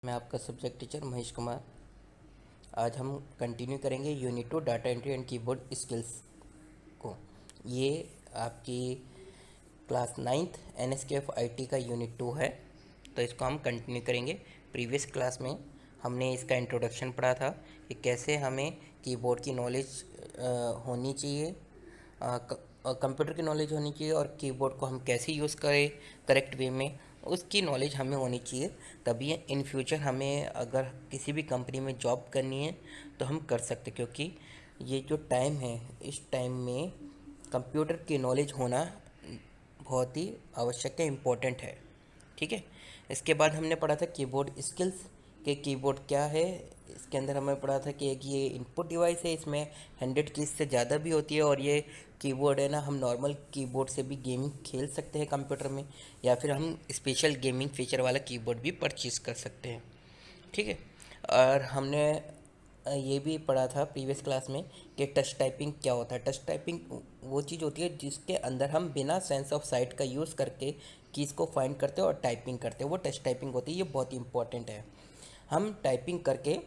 मैं आपका subject teacher Mahesh Kumar. आज हम कंटिन्यू करेंगे unit 2 data entry and keyboard skills को। ये आपकी क्लास 9th NSQF IT का यूनिट 2 है, तो इसको हम कंटिन्यू करेंगे। प्रीवियस क्लास में हमने इसका इंट्रोडक्शन पढ़ा था कि कैसे हमें कीबोर्ड की नॉलेज होनी चाहिए, कंप्यूटर की नॉलेज होनी चाहिए और कीबोर्ड को हम कैसे यूज़ करें करेक्ट वे में, उसकी नॉलेज हमें होनी चाहिए। तभी इन फ्यूचर हमें अगर किसी भी कंपनी में जॉब करनी है तो हम कर सकते, क्योंकि ये जो टाइम है इस टाइम में कंप्यूटर की नॉलेज होना बहुत ही आवश्यक है, इम्पोर्टेंट है। ठीक है। इसके बाद हमने पढ़ा था कीबोर्ड स्किल्स के कीबोर्ड क्या है। इसके अंदर हमें पढ़ा था कि एक ये इनपुट डिवाइस है, इसमें 100 कीज से ज़्यादा भी होती है, और ये कीबोर्ड है ना, हम नॉर्मल कीबोर्ड से भी गेमिंग खेल सकते हैं कंप्यूटर में, या फिर हम स्पेशल गेमिंग फीचर वाला कीबोर्ड भी परचेज़ कर सकते हैं। ठीक है। और हमने ये भी पढ़ा था प्रीवियस क्लास में कि टच टाइपिंग क्या होता है। टच टाइपिंग वो चीज़ होती है जिसके अंदर हम बिना सेंस ऑफ साइट का यूज़ करके कीज़ को फाइंड करते हैं और टाइपिंग करते हैं, वो टच टाइपिंग होती है। ये बहुत ही इंपॉर्टेंट है। हम टाइपिंग करके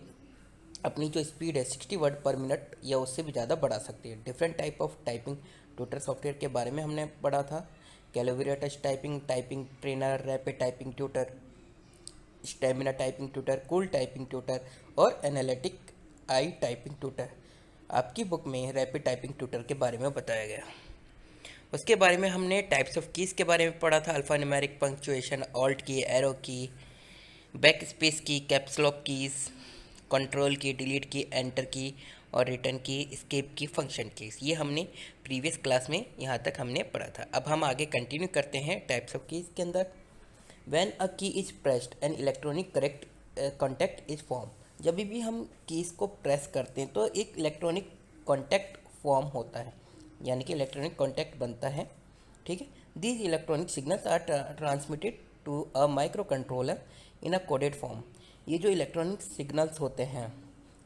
अपनी जो स्पीड है 60 वर्ड पर मिनट या उससे भी ज़्यादा बढ़ा सकते हैं। Different type of typing tutor software के बारे में हमने पढ़ा था। Klavaro touch typing, typing trainer, rapid typing tutor, stamina typing tutor, cool typing tutor और एनालिटिक आई टाइपिंग ट्यूटर। आपकी बुक में रैपिड टाइपिंग ट्यूटर के बारे में बताया गया। उसके बारे में हमने टाइप्स ऑफ कीज़ के बारे में पढ़ा था। अल्फ़ा न्यूमेरिक, पंक्चुएशन, ऑल्ट की, एरो की, बैक स्पेस की, कैप्स लॉक कीज़, कंट्रोल की, डिलीट की, एंटर की और रिटर्न की, स्केप की, फंक्शन कीज़। ये हमने प्रीवियस क्लास में यहाँ तक हमने पढ़ा था। अब हम आगे कंटिन्यू करते हैं टाइप्स ऑफ कीज़ के अंदर। व्हेन अ की is pressed an electronic correct contact is form. जब भी हम कीज़ को प्रेस करते हैं तो एक इलेक्ट्रॉनिक कॉन्टैक्ट फॉर्म होता है, यानी कि इलेक्ट्रॉनिक कॉन्टैक्ट बनता है। ठीक है। These electronic signals are transmitted to a micro controller in a coded form. ये जो इलेक्ट्रॉनिक सिग्नल्स होते हैं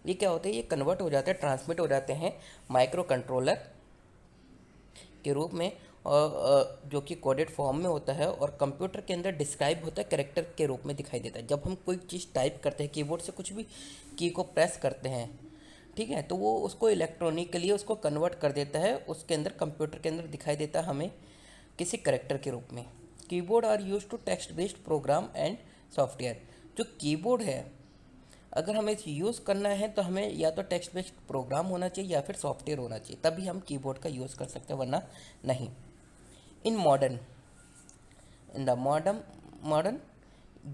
ये क्या होते हैं, ये कन्वर्ट हो जाते हैं, ट्रांसमिट हो जाते हैं माइक्रो कंट्रोलर के रूप में, और जो कि कोडेड फॉर्म में होता है और कंप्यूटर के अंदर डिस्क्राइब होता है, कैरेक्टर के रूप में दिखाई देता है। जब हम कोई चीज़ टाइप करते हैं कीबोर्ड से, कुछ भी की को प्रेस करते हैं, ठीक है, तो वो उसको इलेक्ट्रॉनिकली उसको कन्वर्ट कर देता है, उसके अंदर कंप्यूटर के अंदर दिखाई देता है हमें किसी करेक्टर के रूप में। Keyboard are use to text based program and software. जो कीबोर्ड है, अगर हमें इसे यूज़ करना है तो हमें या तो टेक्स्ट बेस्ड प्रोग्राम होना चाहिए या फिर सॉफ्टवेयर होना चाहिए, तभी हम कीबोर्ड का यूज़ कर सकते हैं, वरना नहीं। In in the modern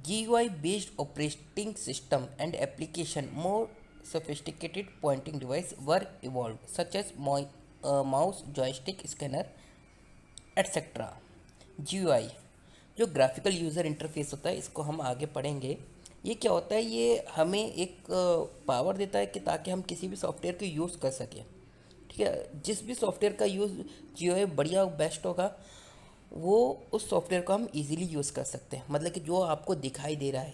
GUI based operating system and application, more sophisticated pointing device were evolved, such as mouse, joystick, scanner, etc. GUI जो ग्राफिकल यूज़र इंटरफेस होता है, इसको हम आगे पढ़ेंगे। ये क्या होता है, ये हमें एक पावर देता है कि ताकि हम किसी भी सॉफ्टवेयर को यूज़ कर सकें। ठीक है। जिस भी सॉफ्टवेयर का यूज़ GUI बढ़िया बेस्ट होगा, वो उस सॉफ्टवेयर को हम इजीली यूज़ कर सकते हैं। मतलब कि जो आपको दिखाई दे रहा है,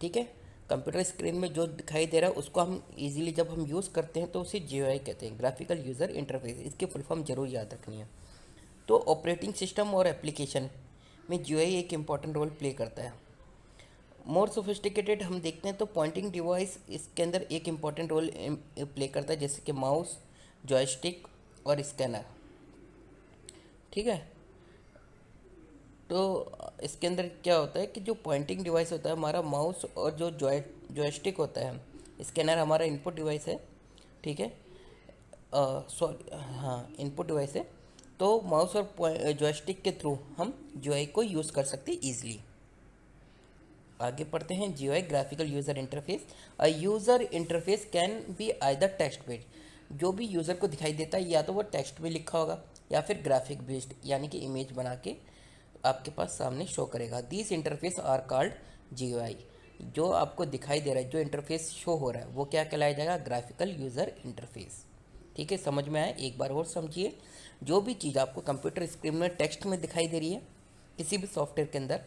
ठीक है, कंप्यूटर स्क्रीन में जो दिखाई दे रहा है उसको हम इजीली जब हम यूज़ करते हैं तो उसे GUI कहते हैं, ग्राफिकल यूज़र इंटरफेस। इसकी फुल फॉर्म जरूर याद रखनी है। तो ऑपरेटिंग सिस्टम और एप्लीकेशन में GUI एक इम्पॉर्टेंट रोल प्ले करता है। मोर सोफिस्टिकेटेड हम देखते हैं तो पॉइंटिंग डिवाइस इसके अंदर एक इम्पॉर्टेंट रोल प्ले करता है, जैसे कि माउस, जॉयस्टिक और स्कैनर। ठीक है। तो इसके अंदर क्या होता है कि जो पॉइंटिंग डिवाइस होता है हमारा माउस, और जो जॉयस्टिक होता है, स्कैनर हमारा इनपुट डिवाइस है। ठीक है। सॉरी, हाँ, इनपुट डिवाइस है। तो माउस और जॉयस्टिक के थ्रू हम GUI को यूज़ कर सकते हैं ईजिली। आगे पढ़ते हैं। GUI graphical user interface. A user interface can be either text based. जो भी यूज़र को दिखाई देता है या तो वो टेक्स्ट में लिखा होगा या फिर ग्राफिक बेस्ड, यानी कि इमेज बना के आपके पास सामने शो करेगा। This interface are called GUI। जो आपको दिखाई दे रहा है, जो इंटरफेस शो हो रहा है, वो क्या कहलाया जाएगा, ग्राफिकल यूज़र इंटरफेस। ठीक है, समझ में आया? एक बार और समझिए। जो भी चीज़ आपको कंप्यूटर स्क्रीन में टेक्स्ट में दिखाई दे रही है किसी भी सॉफ्टवेयर के अंदर,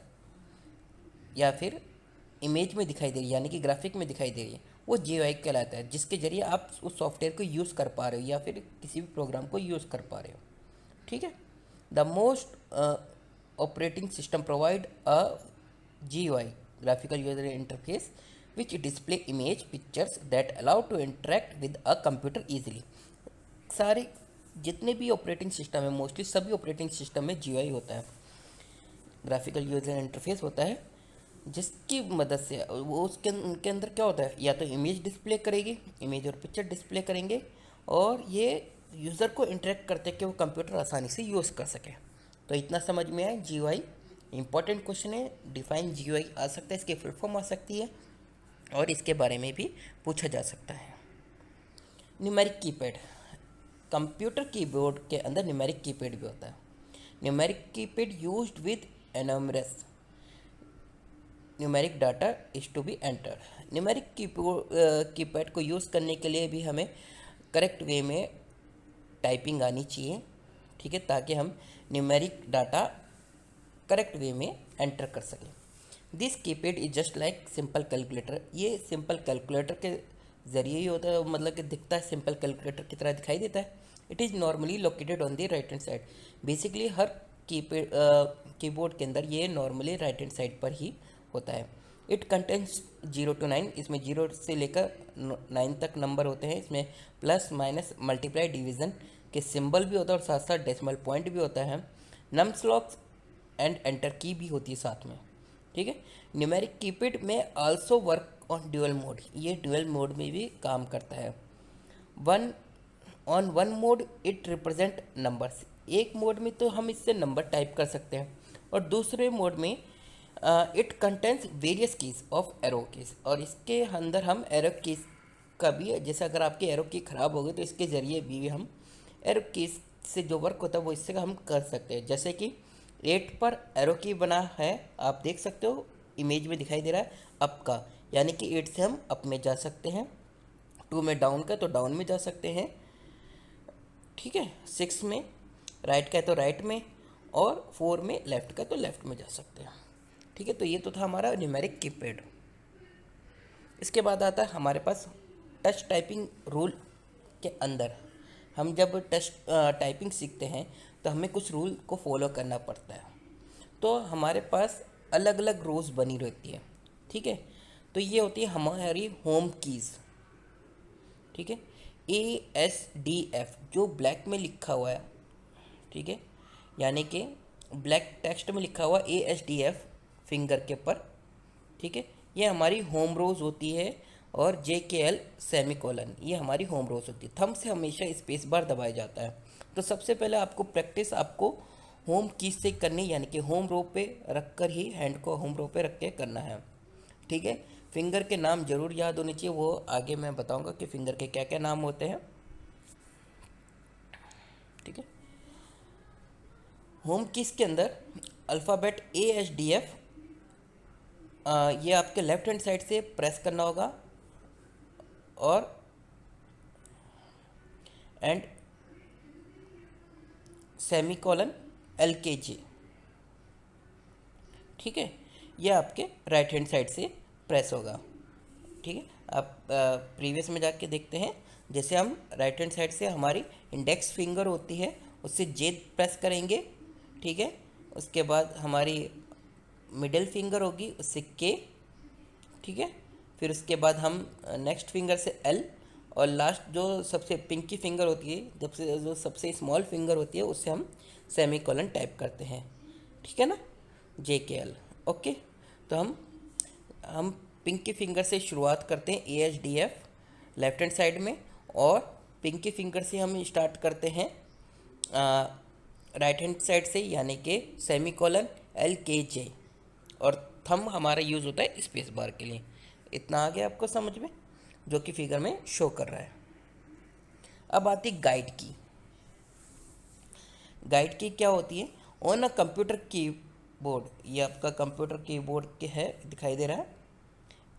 या फिर इमेज में दिखाई दे रही है यानी कि ग्राफिक में दिखाई दे रही है, वो GUI कहलाता है, जिसके जरिए आप उस सॉफ्टवेयर को यूज़ कर पा रहे हो या फिर किसी भी प्रोग्राम को यूज़ कर पा रहे हो। ठीक है। The most operating system provide a GUI graphical user interface which display image pictures that allow to interact with a computer easily। सारे जितने भी ऑपरेटिंग सिस्टम है, मोस्टली सभी ऑपरेटिंग सिस्टम में GUI होता है, ग्राफिकल यूजर इंटरफेस होता है, जिसकी मदद से वो उनके अंदर क्या होता है, या तो इमेज डिस्प्ले करेगी, इमेज और पिक्चर डिस्प्ले करेंगे, और ये यूज़र को इंटरेक्ट करते कि वो कंप्यूटर आसानी से यूज़ कर सके। तो इतना समझ में आए GUI इंपॉर्टेंट क्वेश्चन है। डिफाइन GUI आ सकता है, इसकी फुल फॉर्म आ सकती है, और इसके बारे में भी पूछा जा सकता है। न्यूमेरिक कीपैड, कंप्यूटर कीबोर्ड के अंदर न्यूमेरिक कीपैड भी होता है। Numeric keypad used with enumerous numeric data is to be entered. Numeric keypad को यूज़ करने के लिए भी हमें करेक्ट वे में टाइपिंग आनी चाहिए, ठीक है, ताकि हम न्यूमेरिक डाटा करेक्ट वे में एंटर कर सकें। This keypad is just like simple calculator. ये सिंपल कैलकुलेटर के ज़रिए ही होता है, मतलब कि दिखता है सिंपल कैलकुलेटर की तरह दिखाई देता है। It is normally located on the right hand side. Basically her keypad keyboard के अंदर ये नॉर्मली राइट हैंड साइड पर ही होता है। इट कंटेंट्स 0 to 9, इसमें 0 से लेकर 9 तक नंबर होते हैं। इसमें प्लस माइनस मल्टीप्लाई डिवीज़न के सिंबल भी होता है, और साथ साथ डेसिमल पॉइंट भी होता है। नम स्लॉक्स एंड एंटर की भी होती है साथ में, ठीक है। न्यूमेरिक कीपैड में also work on dual mode, ये ड्यूअल मोड में भी काम करता है। One mod it represent numbers, एक मोड में तो हम इससे नंबर टाइप कर सकते हैं, और दूसरे मोड में it contents various keys of arrow keys, और इसके अंदर हम एरो कीज का भी, जैसे अगर आपकी एरो की ख़राब हो गई तो इसके ज़रिए भी हम एरो कीज से जो वर्क होता है वो इससे हम कर सकते हैं। जैसे कि 8 पर एरो की बना है, आप देख सकते हो इमेज में दिखाई दे रहा है अप का, यानी कि 8 से हम अप में जा सकते हैं, 2 में डाउन का तो डाउन में जा सकते हैं, ठीक है, 6 में राइट का है तो राइट में, और 4 में लेफ़्ट का तो लेफ़्ट में जा सकते हैं, ठीक है। तो ये तो था हमारा न्यूमेरिक कीपैड। इसके बाद आता है हमारे पास टच टाइपिंग रूल के अंदर। हम जब टच टाइपिंग सीखते हैं तो हमें कुछ रूल को फॉलो करना पड़ता है, तो हमारे पास अलग अलग रोज़ बनी रहती है, ठीक है। तो ये होती है हमारी होम कीज़, ठीक है। ASDF जो ब्लैक में लिखा हुआ है, ठीक है, यानी कि ब्लैक टेक्स्ट में लिखा हुआ ASDF फिंगर के ऊपर, ठीक है, ये हमारी होम रोज़ होती है। और JKL सेमीकोलन ये हमारी होम रोज़ होती है। थंब से हमेशा स्पेस बार दबाया जाता है। तो सबसे पहले आपको प्रैक्टिस आपको होम कीज से करनी, यानी कि होम रो पे रख कर ही हैंड को होम रो पे रख के करना है, ठीक है। फिंगर के नाम जरूर याद होने चाहिए, वो आगे मैं बताऊंगा कि फिंगर के क्या क्या नाम होते हैं, ठीक है। होम कीज के अंदर अल्फ़ाबेट ASDF ये आपके लेफ्ट हैंड साइड से प्रेस करना होगा, और एंड सेमीकोलन LKJ, ठीक है, ये आपके राइट हैंड साइड से प्रेस होगा, ठीक है। आप प्रीवियस में जाके देखते हैं, जैसे हम राइट हैंड साइड से हमारी इंडेक्स फिंगर होती है उससे J प्रेस करेंगे, ठीक है। उसके बाद हमारी मिडिल फिंगर होगी उससे K, ठीक है। फिर उसके बाद हम नेक्स्ट फिंगर से L, और लास्ट जो सबसे पिंकी फिंगर होती है, जो सबसे स्मॉल फिंगर होती है, उससे हम सेमीकोलन टाइप करते हैं, ठीक है ना, JKL। ओके, तो हम पिंकी फिंगर से शुरुआत करते हैं ASDF लेफ्ट हैंड साइड में, और पिंकी फिंगर से हम स्टार्ट करते हैं राइट हैंड साइड से, यानी कि सेमीकोलन LKJ, और थंब हमारा यूज़ होता है स्पेस बार के लिए। इतना आ गया आपको समझ में, जो कि फिगर में शो कर रहा है। अब आती गाइड की। गाइड की क्या होती है? ऑन अ कंप्यूटर कीबोर्ड, ये आपका कंप्यूटर कीबोर्ड के है, दिखाई दे रहा है,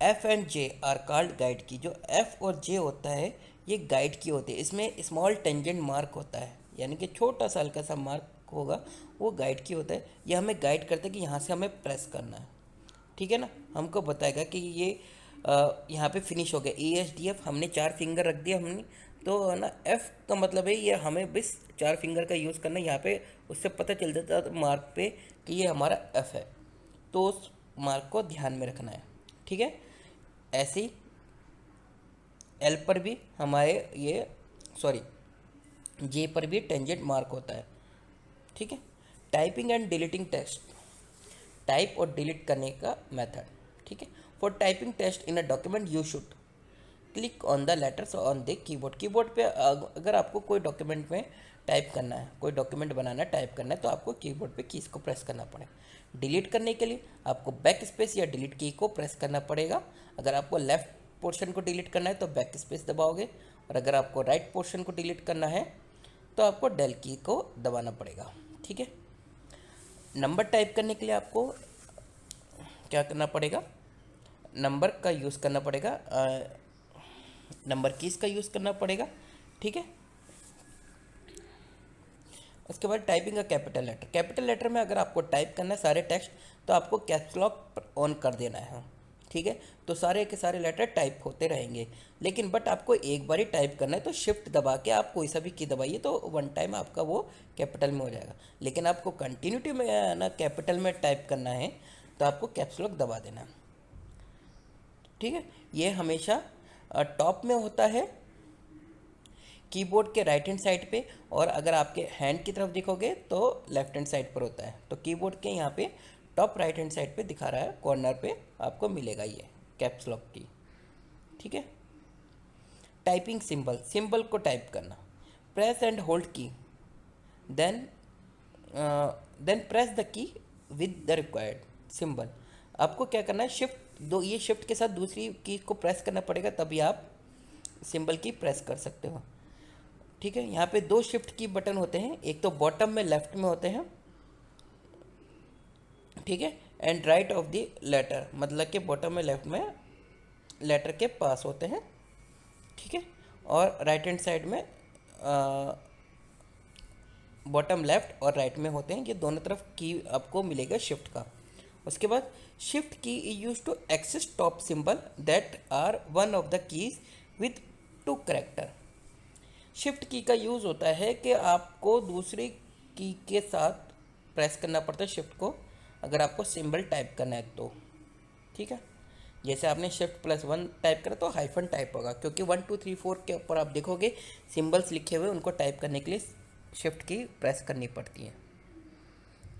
F and J are called guide key. जो F और J होता है ये गाइड की होती है। इसमें स्मॉल टेंजेंट मार्क होता है, यानी कि छोटा सा हल्का सा मार्क होगा, वो गाइड की होता है। ये हमें गाइड करता है कि यहाँ से हमें प्रेस करना है, ठीक है ना। हमको बताएगा कि ये यहाँ पे फिनिश हो गया। ASDF हमने 4 फिंगर रख दिया हमने, तो ना F का मतलब है ये हमें बस 4 फिंगर का यूज़ करना है। यहाँ पे उससे पता चल जाता है मार्क पे कि ये हमारा F है, तो उस मार्क को ध्यान में रखना है, ठीक है। ऐसे एल पर भी हमारे ये सॉरी जे पर भी टेंजेंट मार्क होता है, ठीक है। Typing and deleting text, type और डिलीट करने का मेथड, ठीक है। For typing text in a document you should click on the letters on the keyboard. Keyboard पे अगर आपको कोई डॉक्यूमेंट में टाइप करना है, कोई डॉक्यूमेंट बनाना है, टाइप करना है, तो आपको कीबोर्ड पे कीज़ को प्रेस करना पड़ेगा। डिलीट करने के लिए आपको बैक स्पेस या डिलीट की को प्रेस करना पड़ेगा। अगर आपको लेफ्ट पोर्शन को डिलीट करना है तो बैक स्पेस दबाओगे, और अगर आपको राइट पोर्शन को डिलीट करना है तो आपको डेल की को दबाना पड़ेगा, ठीक है। नंबर टाइप करने के लिए आपको क्या करना पड़ेगा, नंबर का यूज़ करना पड़ेगा, नंबर कीज़ का यूज़ करना पड़ेगा, ठीक है। उसके बाद टाइपिंग का कैपिटल लेटर, कैपिटल लेटर में अगर आपको टाइप करना है सारे टेक्स्ट तो आपको कैप्स लॉक ऑन कर देना है, ठीक है। तो सारे के सारे लेटर टाइप होते रहेंगे, लेकिन बट आपको एक बार ही टाइप करना है, तो शिफ्ट दबा के आप कोई सा भी की दबाइए तो वन टाइम आपका वो कैपिटल में हो जाएगा। लेकिन आपको कंटिन्यूटी में ना कैपिटल में टाइप करना है तो आपको कैप्स लॉक दबा देना, ठीक है। ये हमेशा टॉप में होता है कीबोर्ड के राइट हैंड साइड पे, और अगर आपके हैंड की तरफ देखोगे तो लेफ्ट हैंड साइड पर होता है। तो कीबोर्ड के यहाँ पे टॉप राइट हैंड साइड पे दिखा रहा है, कॉर्नर पे आपको मिलेगा ये कैप्स लॉक की, ठीक है। टाइपिंग सिंबल, सिंबल को टाइप करना, press and hold key, then press the key with the required symbol. आपको क्या करना है, शिफ्ट दो, ये शिफ्ट के साथ दूसरी की को प्रेस करना पड़ेगा, तभी आप सिंबल की प्रेस कर सकते हो, ठीक है। यहाँ पे दो शिफ्ट की बटन होते हैं, एक तो बॉटम में लेफ्ट में होते हैं, ठीक है, and right of the letter, मतलब कि बॉटम में लेफ्ट में लेटर के पास होते हैं, ठीक है। और राइट हैंड साइड में बॉटम लेफ्ट और राइट में होते हैं, ये दोनों तरफ की आपको मिलेगा शिफ्ट का। उसके बाद shift key is use to access top symbol that are one of the keys with 2 character. Shift key का यूज़ होता है कि आपको दूसरी की के साथ प्रेस करना पड़ता है शिफ्ट को, अगर आपको सिंबल टाइप करना है तो, ठीक है। जैसे आपने शिफ्ट +1 टाइप करा तो हाइफन टाइप होगा, क्योंकि 1 2 3 4 के ऊपर आप देखोगे सिंबल्स लिखे हुए, उनको टाइप करने के लिए शिफ्ट की प्रेस करनी पड़ती है।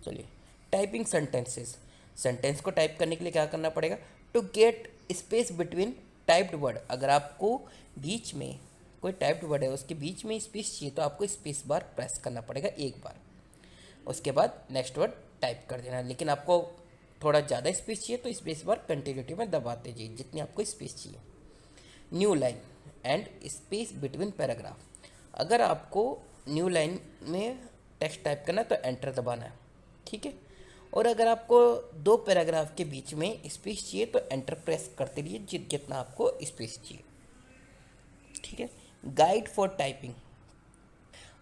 चलिए, टाइपिंग सेंटेंसेस, सेंटेंस को टाइप करने के लिए क्या करना पड़ेगा, to get space between typed word. अगर आपको बीच में कोई टाइप्ड वर्ड है उसके बीच में स्पेस चाहिए तो आपको स्पेस बार प्रेस करना पड़ेगा एक बार, उसके बाद नेक्स्ट वर्ड टाइप कर देना। लेकिन आपको थोड़ा ज़्यादा स्पेस चाहिए तो स्पेस बार कंटिन्यूटी में दबाते जाइए जितनी आपको स्पेस चाहिए। New line and space between paragraph, अगर आपको न्यू लाइन में टेक्स्ट टाइप करना है तो एंटर दबाना है, ठीक है। और अगर आपको 2 पैराग्राफ के बीच में स्पेस चाहिए तो एंटर प्रेस करते रहिए जितना आपको स्पेस चाहिए, ठीक है। Guide for typing,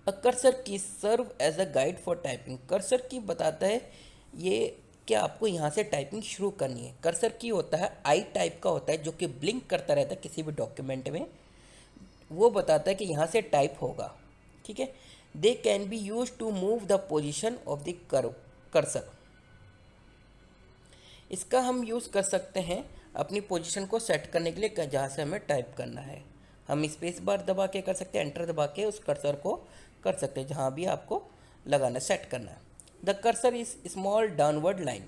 a cursor key serve as a guide for typing, cursor key बताता है ये कि आपको यहाँ से टाइपिंग शुरू करनी है। कर्सर की होता है आई टाइप का होता है जो कि ब्लिंक करता रहता है किसी भी डॉक्यूमेंट में, वो बताता है कि यहाँ से टाइप होगा, ठीक है। They can be use to move the position of the cursor, इसका हम यूज़ कर सकते हैं अपनी पोजीशन को सेट करने के लिए जहाँ से हमें टाइप करना है। हम स्पेस बार दबा के कर सकते हैं, एंटर दबा के उस कर्सर को कर सकते हैं जहाँ भी आपको लगाना सेट करना है। The cursor is small downward line,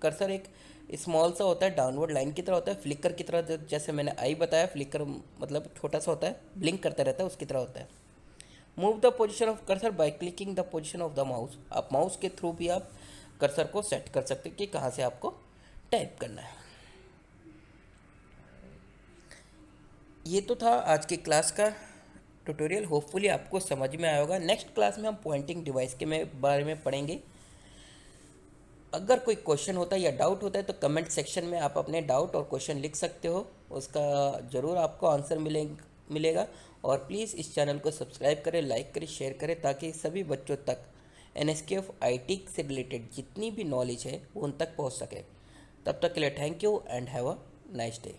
cursor एक स्मॉल सा होता है, डाउनवर्ड लाइन की तरह होता है, फ्लिकर की तरह, जैसे मैंने आई बताया फ्लिकर मतलब छोटा सा होता है, ब्लिंक करता रहता है, उसकी तरह होता है। Move the position of cursor by clicking the position of the mouse, आप माउस के थ्रू भी आप कर्सर को सेट कर सकते हैं कि कहाँ से आपको टाइप करना है। ये तो था आज की क्लास का ट्यूटोरियल, होपफुली आपको समझ में आया होगा। नेक्स्ट क्लास में हम पॉइंटिंग डिवाइस के बारे में पढ़ेंगे। अगर कोई क्वेश्चन होता है या डाउट होता है तो कमेंट सेक्शन में आप अपने डाउट और क्वेश्चन लिख सकते हो, उसका ज़रूर आपको आंसर मिलेगा। और प्लीज़ इस चैनल को सब्सक्राइब करें, लाइक करें, शेयर करें, ताकि सभी बच्चों तक NSKF IT से रिलेटेड जितनी भी नॉलेज है वो उन तक पहुंच सके। तब तक के लिए thank you and have a nice day.